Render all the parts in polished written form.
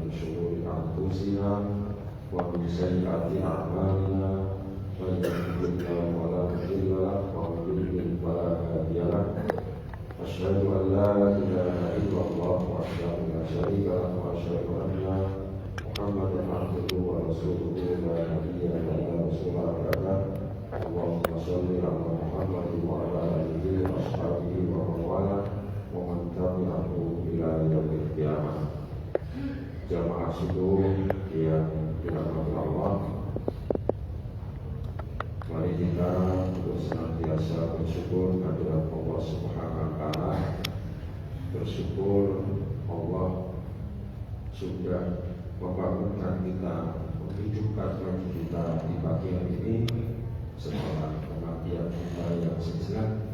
من شرور أنفسنا ومن سيئات أعمالنا من يهده الله فلا مضل له ومن يضلل فلا هادي له أشهد أن لا إله إلا الله وحده لا شريك له وأشهد أن محمدا عبده ورسوله لا نبي إلا رسوله بعده اللهم صل على محمد وعلى آله وأصحابه ومن والاه ومن تبعه إلى يوم القيامة. Jamaah subuh yang dirahmati Allah, mari kita untuk senantiasa bersyukur kehadirat Allah Subhanahu wa Ta'ala. Bersyukur Allah sudah membangunkan kita, menghidupkan kita di pagi hari ini setelah kematian kita yang sejenak.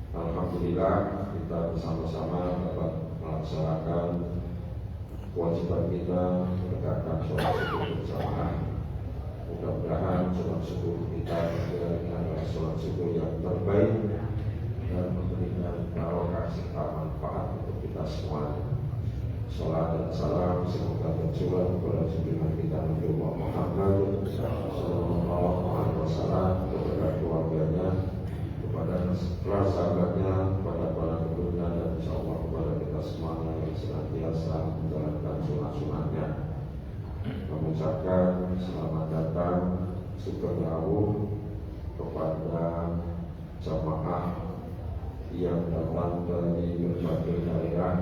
Alhamdulillah kita bersama-sama dapat melaksanakan kewajiban kita menegakkan sholat subuh berjamaah. Mudah-mudahan sholat subuh kita adalah sholat subuh yang terbaik dan memberikan barokah serta manfaat untuk kita semua. Salat dan salam semoga tercurah kepada junjungan kita Nabi Muhammad sallallahu alaihi wasallam, kepada keluarganya, kepada sahabatnya, kepada para keturunannya, dan insyaallah kepada kita semuanya yang senantiasa menjalankan sunah-sunahnya. Mengucapkan selamat datang sugeng rawuh kepada jamaah yang datang dari berbagai daerah,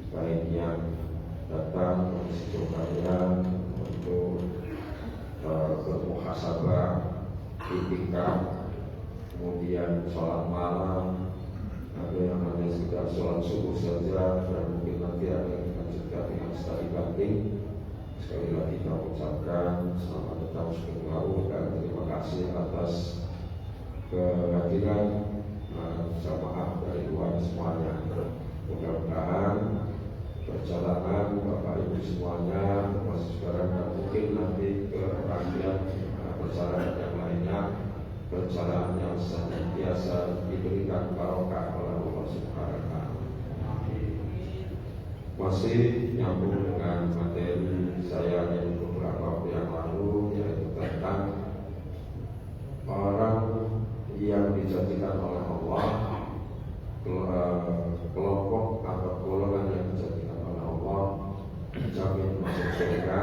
baik yang datang dari sejauh kalian untuk bermuhasabah, itikaf, kemudian sholat malam, ada yang hanya sekedar sholat subuh saja, dan mungkin nanti ada yang dilanjutkan dengan study banding. Sekali lagi kita ucapkan selamat datang sugeng dan terima kasih atas kehadiran jamaah dari luar semuanya. Mudah-mudahan perjalanan Bapak Ibu semuanya, termasuk sekarang dan mungkin nanti ke rangkaian perjalanan yang lainnya, perjalanan yang senantiasa diberikan barokah oleh Allah Subhanahu wa Ta'ala. Masih nyambung dengan materi saya yang beberapa waktu yang lalu, yaitu tentang orang yang dijanjikan oleh Allah, kelompok atau golongan yang dijanjikan oleh Allah jamin masuk surga.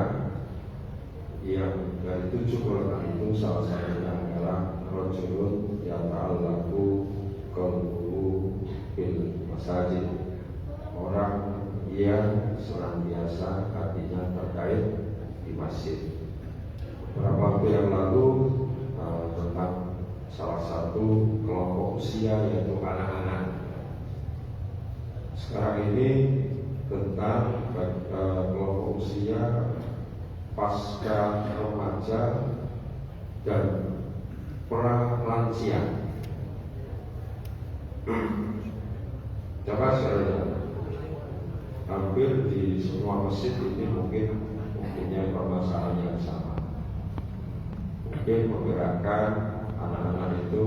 Yang dari 7 golongan itu salah satunya adalah rajulun yata'allaqu qalbuhu bil masajid, orang yang senantiasa hatinya terkait di masjid. Beberapa waktu yang lalu tentang salah satu kelompok usia yaitu anak-anak. Sekarang ini tentang kelompok usia pasca remaja dan pra-lansia. Coba sekalian, hampir di semua masjid ini mungkin mempunyai permasalahan yang sama. Mungkin menggerakkan anak-anak itu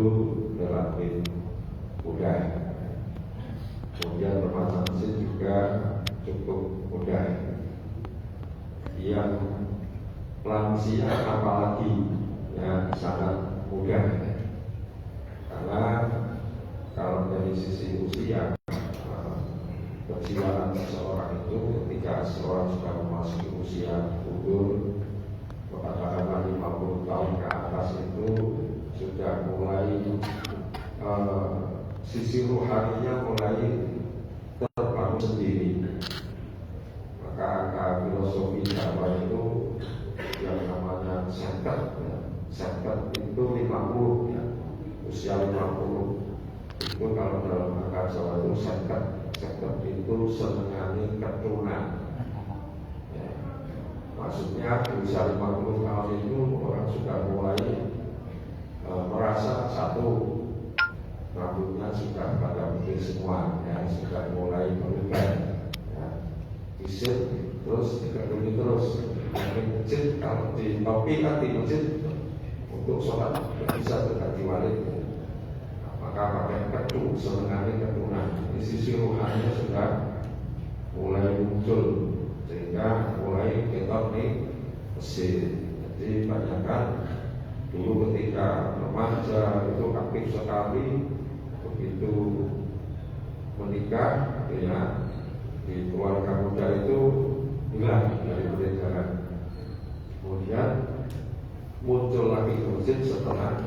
relatif mudah. Kemudian remaja masjid juga cukup mudah. Yang lansia apalagi yang sangat mudah. Karena kalau dari sisi usia, kejiwaan seseorang itu ketika seseorang sudah memasuki usia umur katakanlah 50 tahun ke atas itu sudah mulai sisi rohaninya mulai terbangun sendiri. Maka angka filosofi Jawa itu yang namanya seket, ya. Seket itu 50, ya. Usia 50 itu kalau dalam angka Jawa itu seket itu senengane keturunan. Ya. Maksudnya di usia 50 tahun itu orang sudah mulai merasa satu, rambutnya sudah pada putih semua, ya, sudah mulai berubah, ya. Isir terus diketuni terus. Di masjid, kalau di topi kan di masjid untuk sholat bisa berganti walik. Maka maka pakai ketu, senengannya ketunan. Ini sisi rohaninya sudah mulai muncul, sehingga mulai ketok nih mesin. Jadi banyakkan dulu ketika remaja itu aktif sekali, begitu menikah, ya di keluarga muda itu hilang dari peredaran. Kemudian muncul lagi ke masjid setelah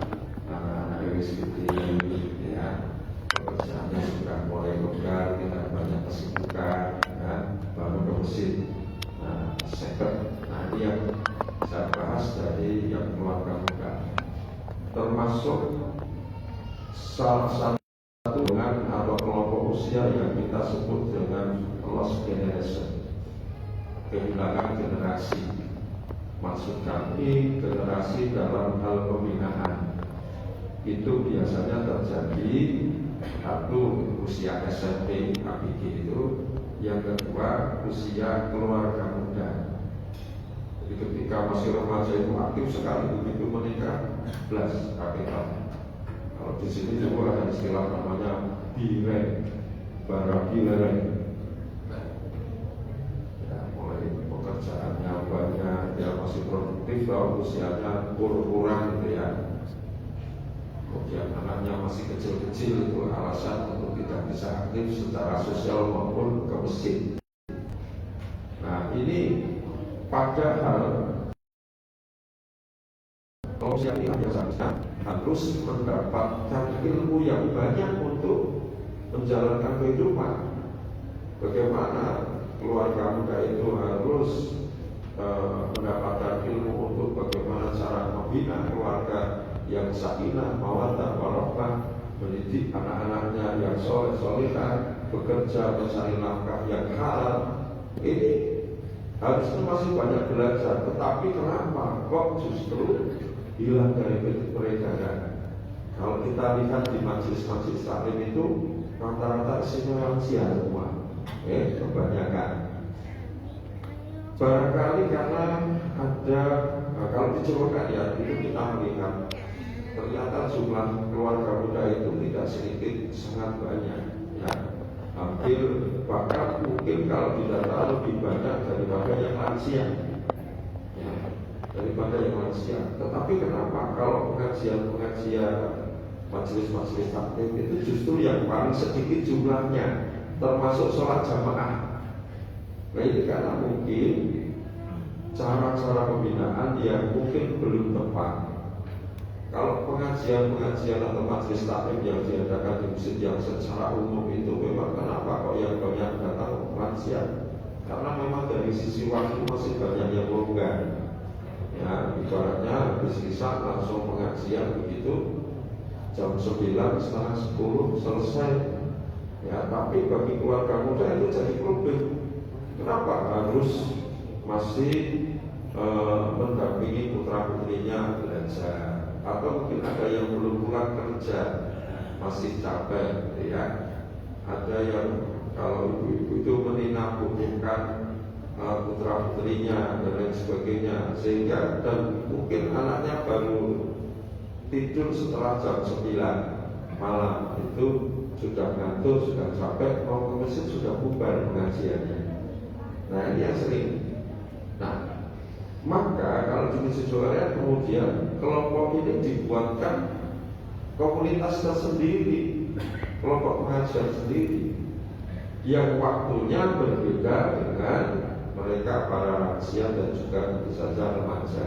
anak-anak WSBD, ya pekerjaannya sudah mulai longgar, tidak banyak kesibukan, baru ke masjid. Nah, ini yang saya bahas dari yang keluarga muda, termasuk salah satu dengan atau kelompok usia yang kita sebut dengan lost generation, kehilangan generasi. Maksud kami generasi dalam hal pembinaan itu biasanya terjadi satu usia SMP ABG itu, yang kedua usia keluarga muda. Jadi ketika masih remaja itu aktif sekali, begitu menikah belas kapital. Kalau di sini juga ada istilah namanya bileng, bara bileng. Mulai pekerjaannya banyak, dia masih produktif, kalau usianya kurang gitu ya. Kemudian anaknya masih kecil-kecil, itu alasan untuk tidak bisa aktif secara sosial maupun ke masjid. Nah ini padahal kalau usia ini biasanya harus mendapatkan ilmu yang banyak untuk menjalankan kehidupan. Bagaimana keluarga muda itu harus mendapatkan ilmu untuk bagaimana cara membina keluarga yang sakinah, mawaddah, warahmah, mendidik anak-anaknya yang soleh-solehah, bekerja mencari nafkah yang halal. Ini harusnya masih banyak belajar, tetapi kenapa kok justru hilang dari peredaran? Kalau kita lihat di majelis-majelis taklim itu rata-rata isinya lansia semua, kebanyakan. Barangkali karena ada, kalau di Jawa kan ya, itu kita melihat ternyata jumlah keluarga muda itu tidak sedikit, sangat banyak, ya. Hampir bahkan mungkin kalau didata lebih banyak daripada yang lansia, ya, daripada yang lansia. Tetapi kenapa kalau pengajian majelis-majelis taklim itu justru yang paling sedikit jumlahnya, termasuk sholat jamaah? Nah ini karena mungkin cara-cara pembinaan yang mungkin belum tepat. Kalau pengajian atau majelis taklim yang diadakan di masjid yang secara umum itu memang kenapa kok yang banyak datang lansia? Karena memang dari sisi waktu masih banyak yang longgar. Ya, ibaratnya habis isya langsung pengajian begitu, jam 9, setengah 10 selesai. Ya, tapi bagi keluarga muda itu jadi problem. Kenapa harus masih mendampingi putra putrinya belajar? Atau mungkin ada yang belum pulang kerja, masih capek, ya. Ada yang kalau ibu-ibu itu meninabuhkan putra putrinya dan lain sebagainya, sehingga dan mungkin anaknya baru tidur setelah jam 9 malam, itu sudah ngantuk, sudah capek, mau ke masjid sudah bubar pengajiannya. Nah ini yang sering. Nah maka kalau di Masjid Jogarta kemudian kelompok ini dibuatkan komunitas tersendiri, kelompok pengajian sendiri, yang waktunya berbeda dengan mereka para lansia dan juga tentu saja remaja.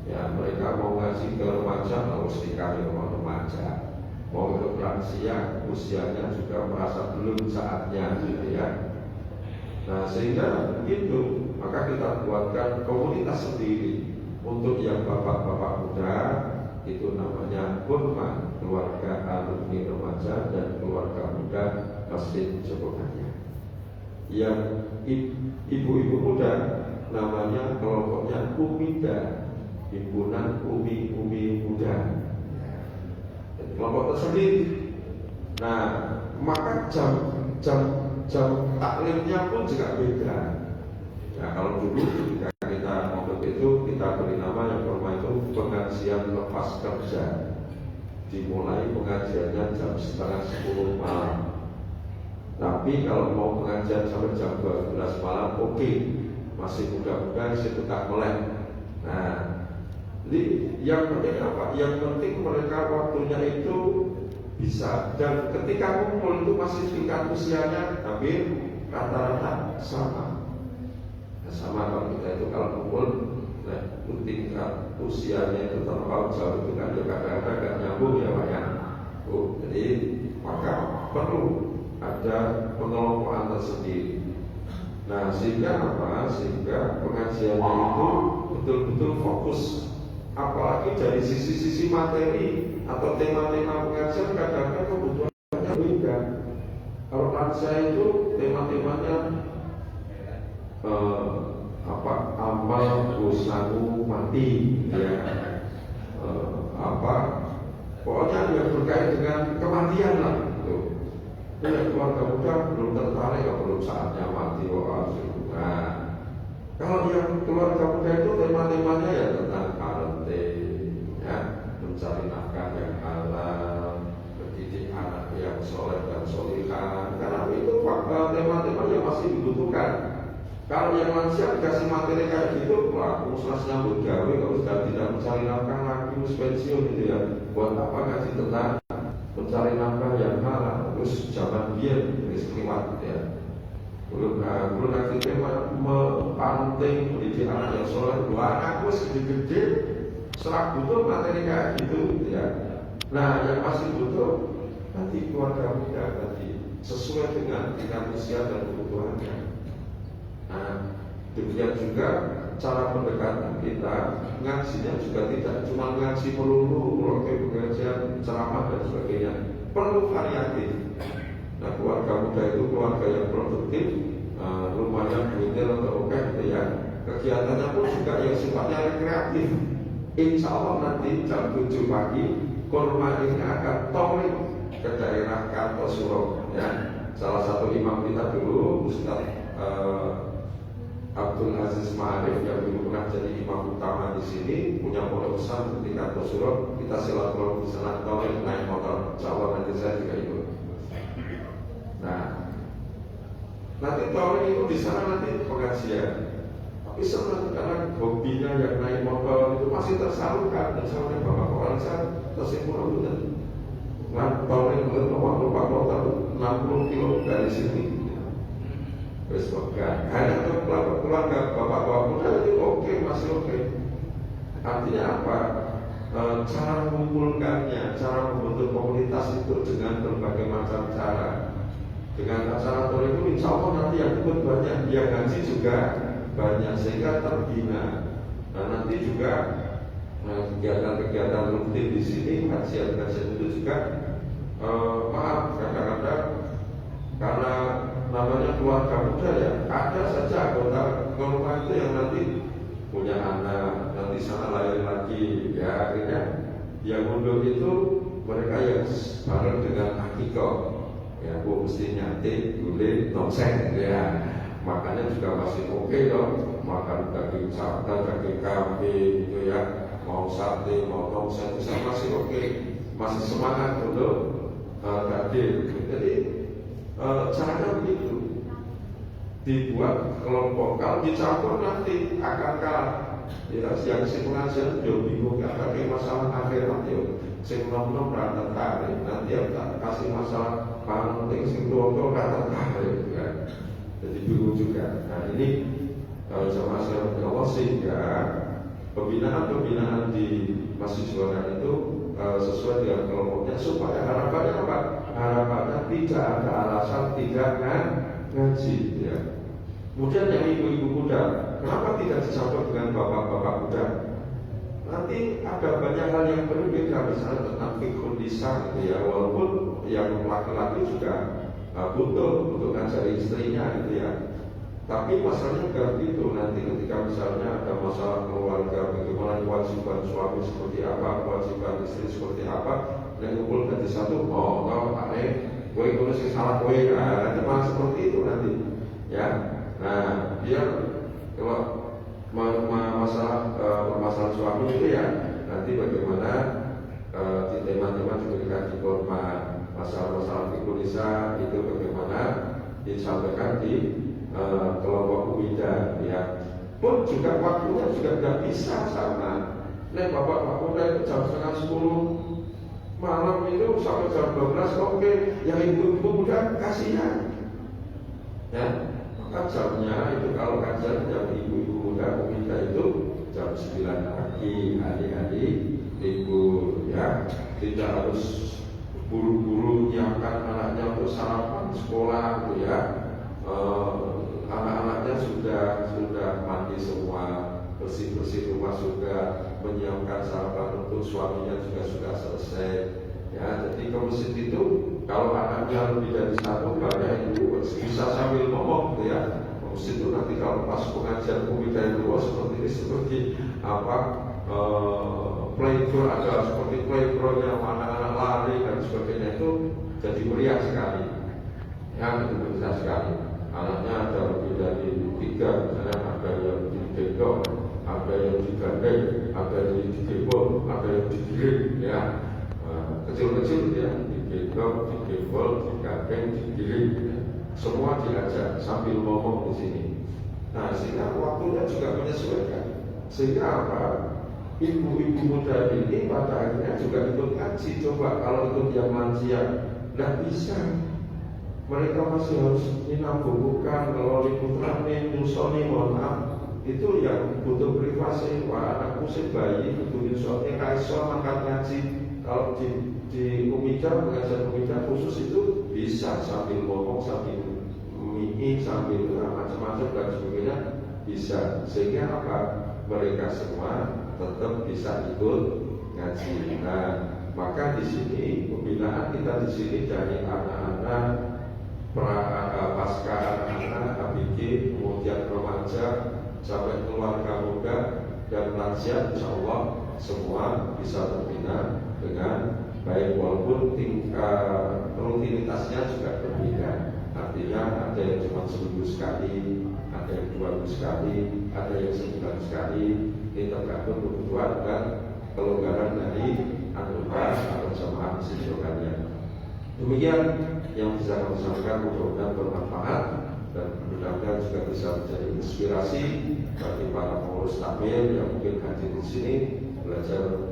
Ya, mereka mau ngaji ke remaja, mau sekali mau remaja, mau ke lansia, usianya juga merasa belum saatnya, gitu ya. Nah sehingga begitu, maka kita buatkan komunitas sendiri untuk yang bapak-bapak muda, itu namanya Kurma, keluarga alumni remaja dan keluarga muda Masjid Jogarta. Yang ibu-ibu muda namanya kelompoknya Umida, himpunan umi muda, kelompok tersendiri. Nah maka jam taklimnya pun juga beda. Nah kalau dulu ketika kita waktu itu kita beri nama yang pertama itu pengajian lepas kerja. dimulai pengajiannya jam setengah 10 malam. Tapi kalau mau pengajian sampai jam 12 malam, oke, masih muda-muda, masih tetap melek. Nah, jadi yang penting apa? Yang penting mereka waktunya itu bisa, dan ketika kumpul itu masih tingkat usianya hampir rata-rata sama. Nah, sama kalau kita itu kalau kumpul, nah, tingkat usianya itu terlalu jauh itu kan juga kadang-kadang gak nyambung ya Pak ya. Jadi maka perlu ada pengelompokan tersendiri. Nah, sehingga apa? Sehingga pengajiannya itu betul-betul fokus. Apalagi dari sisi-sisi materi atau tema-tema pengajian kadang-kadang kebutuhannya beda. Kalau lansia itu tema-temanya amal dosamu mati, ya, pokoknya yang berkait dengan kematian lah. Gitu. Ya, keluarga muda belum tertarik, belum saatnya mati. Nah, kalau yang keluarga muda itu tema-temanya ya tentang parenting, ya, mencari nafkah yang halal, mendidik anak yang soleh dan solihah. Karena itu tema-tema yang masih dibutuhkan. Kalau yang lansia dikasih materi kayak gitu, wah, musnahnya bergawe, kalau sudah tidak mencari nafkah lagi, pensiun gitu ya. Buat apa ngaji tentang mencari nafkah yang halal? Terus zaman biar istimewa gitu ya. Belum nanti tema parenting, mendidik anak yang soleh. Dua anakku segede-gede, serak butuh materi kayak gitu ya. Nah, yang masih butuh nanti keluarga muda nanti sesuai dengan tingkat usia dan kebutuhannya. Nah, demikian juga cara pendekatan kita ngajinya juga tidak cuma ngaji melulu, pengajian ceramah dan sebagainya, perlu variatif. Nah, keluarga muda itu keluarga yang produktif, lumayan duitnya atau oke gitu ya. Kegiatannya pun juga yang sifatnya rekreatif. Insya Allah nanti jam 7 pagi kurma ini akan touring ke daerah Kartosuro ya. Salah satu imam kita dulu Ustaz Abdul Aziz Ma'arif yang dulu pernah jadi imam utama di sini, punya pondok pesantren di Kartosuro. Kita silaturahmi di sana, touring naik motor. Insya Allah nanti saya juga ikut. Nah, nanti touring itu di sana nanti pengajian. Tapi senang karena hobinya yang naik motor itu masih tersalurkan. Dan sama bapak orang saya tersimpul benar. Nah, touring waktu Pak motor 60 kilo dari sini. Terus ada keluarga bapak-bapak muda itu oke, masih oke. Artinya apa? Cara mengumpulkannya, cara membentuk komunitas itu dengan berbagai macam cara. Dengan acara touring itu insya Allah nanti yang ikut banyak, yang ngaji juga banyak sehingga terbina. Nah, nanti juga kegiatan-kegiatan rutin di sini, kajian-kajian itu juga maaf kadang-kadang karena namanya keluarga muda ya, ada saja anggota rumah itu yang nanti punya anak, nanti sana lahir lagi, ya akhirnya yang mundur itu mereka yang bareng dengan akikoh, ya bu mesti nyati, gulai, tongseng, ya makanya juga masih oke dong, makan daging sapi, daging kambing gitu ya, mau sate, mau tongseng, masih oke, masih semangat untuk hadir. Jadi caranya begitu, dibuat kelompok. Kalau dicampur nanti akan kalah. Ya, yang si pengajian jauh bingung ya, pakai masalah akhirat ya. Sing nom-nom rata tarik, nanti yang tak kasih masalah penting sing tua-tua rata tarik ya. Jadi bingung juga. Nah ini sama sekali Allah sehingga pembinaan di mahasiswa itu sesuai dengan kelompoknya supaya harapannya apa? Harapannya tidak ada alasan tidak ngaji ya. Kemudian yang ibu-ibu muda, kenapa tidak dicampur dengan bapak-bapak muda? Nanti ada banyak hal yang berbeda, misalnya tentang fikih lisan gitu ya. Walaupun yang laki-laki juga butuh untuk ngajari istrinya gitu ya. Tapi masalahnya bukan itu. Nanti ketika misalnya ada masalah keluarga, bagaimana kewajiban suami seperti apa, kewajiban istri seperti apa, yang kumpulkan di satu, oh kau aneh, gue itu salah gue, nanti malah seperti itu nanti, ya. Nah, biar kalau masalah permasalahan suami itu ya, nanti bagaimana di tema-tema diberikan di Korma masalah-masalah Indonesia itu bagaimana disampaikan di kelompok Umida ya. Pun juga waktunya juga tidak bisa sama. Nek Bapak itu jam setengah 10 malam itu sampai jam 12 oke. Yang ibu-ibu muda kasihan ya. Maka jamnya itu kalau kajian jam ibu-ibu muda Umida itu jam 9 pagi, hari-hari libur ya. Tidak harus buru-buru nyiapkan anaknya untuk sarapan sekolah gitu ya. Anak-anaknya sudah mandi semua, bersih-bersih rumah sudah, menyiapkan sarapan untuk suaminya juga sudah selesai ya. Jadi ke masjid itu kalau anaknya lebih dari satu banyak itu bisa sambil ngomong gitu ya. Masjid itu nanti kalau pas pengajian Umida itu seperti ini, seperti apa playground, ada seperti playground yang anak-anak lari dan sebagainya, itu jadi meriah sekali ya, itu meriah sekali. Anaknya ada lebih dari 3, misalnya ada yang digendong, ada yang digandeng, ada yang digebol, ada yang digiring ya. Kecil-kecil ya, digendong, digembol, digandeng, digiring ya. Semua diajak sambil ngomong di sini. Nah, sehingga waktunya juga menyesuaikan. Sehingga apa? Ibu-ibu muda ini pada akhirnya juga ikut ngaji. Coba kalau ikut yang lansia, nggak bisa. Mereka masih harus menabungkan kalau putrane nyusoni, mohon maaf, itu yang butuh privasi. Wah, anakku sih bayi butuh nyusoni, kaiso makan ngaji. Kalau di Umida, pengajian Umida khusus itu bisa sambil ngomong, sambil mie, sambil macam-macam dan sebagainya bisa. Sehingga apa? Mereka semua tetap bisa ikut ngaji. Nah, maka di sini pembinaan kita di sini dari anak-anak pasca anak-anak, ABG, kemudian remaja sampai keluarga muda dan lansia, insya Allah semua bisa terbina dengan baik, walaupun tingkat rutinitasnya juga berbeda. Artinya ada yang cuma seminggu sekali, ada yang 2 minggu sekali, ada yang sebulan sekali. Ini tergantung kebutuhan dan kelonggaran dari anggota atau jamaah siswanya. Demikian yang bisa kami sampaikan, mudah-mudahan bermanfaat dan mudah-mudahan juga bisa menjadi inspirasi bagi para pengurus takmir yang mungkin hadir di sini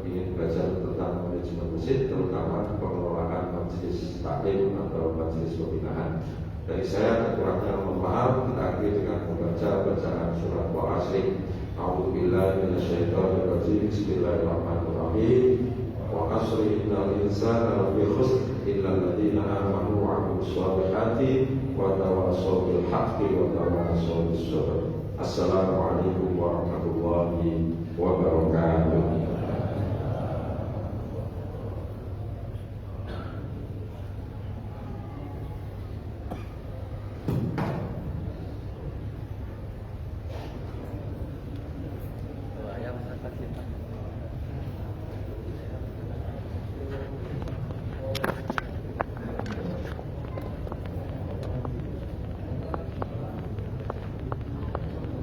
ingin belajar tentang manajemen masjid, terutama pengelolaan majelis taklim atau majelis pembinaan. Dari saya kurangnya mohon maaf. Kita akhiri dengan membaca bacaan surat Al-Asr. A'udzubillahi minasyaitonirrajim. Bismillahirrahmanirrahim. Wa asri innal insana lafi khusr illal ladzina amanu wa 'amilus shalihati wa tawassaw bil haqqi wa tawassaw bis sabr. Assalamualaikum warahmatullahi wabarakatuh.